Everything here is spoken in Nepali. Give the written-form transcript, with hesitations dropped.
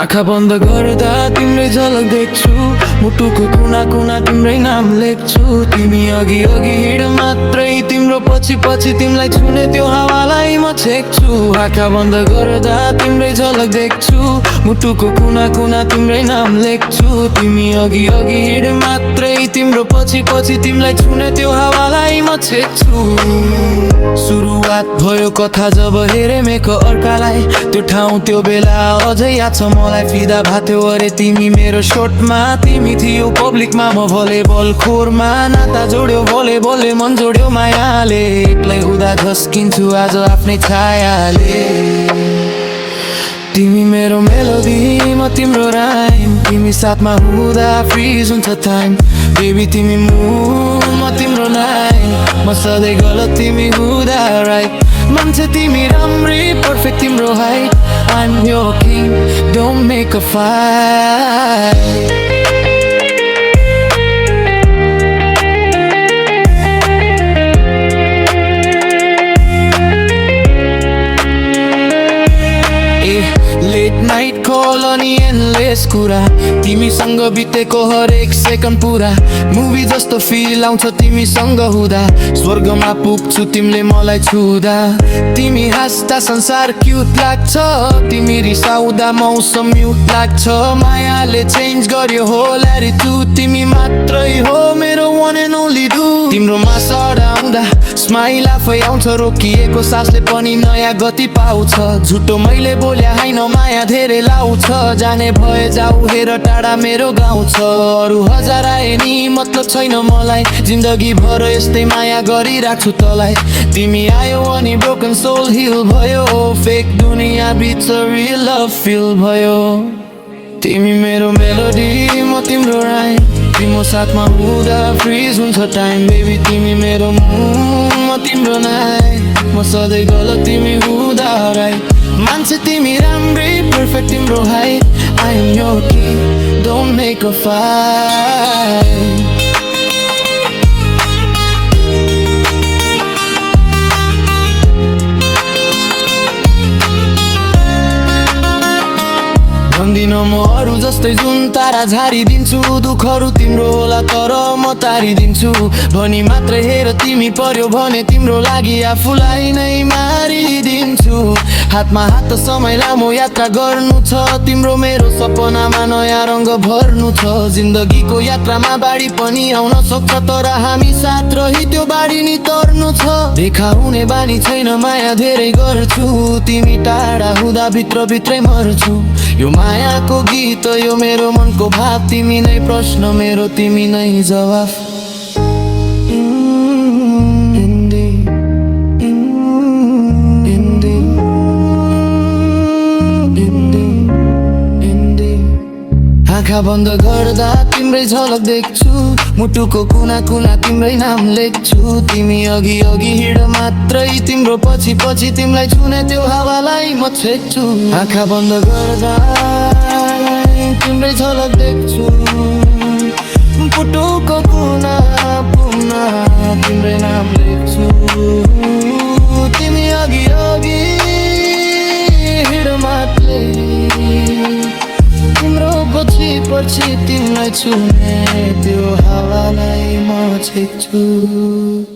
आँखा बन्द गर्दा तिम्रै झलक देख्छु, मुटुको कुना कुना तिम्रै नाम लेख्छु। तिमी अघि अघि हिँड मात्रै तिम्रो पछि पछि तिमीलाई छुने त्यो हावालाई म छेक्छु। आँखा बन्द गर्दा तिम्रै झलक देख्छु, मुटुको कुना कुना तिम्रै नाम लेख्छु। तिमी अघि अघि हिँड मात्रै तिम्रो पछि पछि तिमीलाई छुने त्यो हावालाई म छेक्छु। सुरुवात भयो कथा जब हेरे मेको अर्कालाई, त्यो ठाउँ त्यो बेला अझै याद छ मलाई। फिदा भाथ्यो अरे तिमी मेरो सोटमा, तिमी थियो पब्लिकमा म भलिबल खोरमा। नाता जोड्यो भले मन जोड्यो मायाले, एक्लै हुँदा झस्किन्छु आज आफ्नै छायाले। तिमी मेरो मेलोडी म तिम्रो राइम, तिमी साथमा हुँदा फ्रिज हुन्छ टाइम। बेबी तिमी मुन म तिम्रो नाइम, म सधैँ गलत तिमी हुँदा राइट। मान्छे तिमी राम्री पर्फेक्ट तिम्रो height, I'm your king, don't make a fight। Late night call अनि एन्डलेस कुरा, तिमीसँग बितेको हरेक सेकेन्ड पुरा। मुभी जस्तो फिल आउँछ तिमीसँग हुँदा, स्वर्गमा पुग्छु तिमीले मलाई छुँदा। तिमी हाँस्दा संसार क्युट लाग्छ, तिमी रिसाउँदा मौसम म्युट लाग्छ। मायाले चेन्ज गर्यो होल एटिट्युड, तिमी मात्रै हो मेरो वान एन्ड ओन्ली डु। तिम्रोमा सडाउँदा स्माइल आफै आउँछ, रोकिएको सासले पनि नयाँ गति पाउँछ। झुटो मैले बोल्या हैन माया धेरै लाउँछ, जाने भए जाऊ हेर टाढा मेरो गाउँ छ। अरू हजार आए नि मतलब छैन मलाई, जिन्दगी भर यस्तै माया गरिराख्छु तलाई। तिमी आयो अनि ब्रोकन सोल हिल भयो, फेक दुनियाँ बिच रियल लभ फिल भयो। तिमी मेरो मेलोडी म तिम्रो राइम, तिम्रो साथमा हुँदा फ्रिज हुन्छ टाइम। बेबी तिमी मेरो मुन म तिम्रो नाइम, म सधैँ गलत तिमी हुँदा राइट। मान्छे तिमी राम्रै पर्फेक्ट तिम्रो height, I am your king, don't make a fight। भन्दिन म अरू जस्तै जुन तारा झारिदिन्छु, दुःखहरू तिम्रो होला तर म तारिदिन्छु। भनी मात्रै हेर तिमी पर्यो भने तिम्रो लागि आफूलाई नै मारिदिन्छु। हातमा हात समय लामो यात्रा गर्नु छ, तिम्रो मेरो सपनामा नयाँ रङ्ग भर्नु छ। जिन्दगीको यात्रामा बाढी पनि आउन सक्छ, तर हामी साथ रही त्यो बाढी नि तर्नु छ। देखा हुने बानी छैन माया धेरै गर्छु, तिमी टाढा हुँदा भित्र भित्रै मर्छु। यो मायाको गीत यो मेरो मनको भाव, तिमी नै प्रश्न मेरो तिमी नै जवाफ। आँखा बन्द गर्दा तिम्रै झलक देख्छु, मुटुको कुना कुना तिम्रै नाम लेख्छु। तिमी अघि अघि हिँड मात्रै तिम्रो पछि पछि तिमीलाई छुने त्यो हावालाई म छेक्छु। आँखा बन्द गर्दा तिम्रै झलक देख्छु, मुटुको कुना कुना तिम्रै नाम लेख्छु। तिमी अघि अघि हिँड मात्रै तिम्रो पछि पछि तिमीलाई छुने त्यो हावालाई म छेक्छु।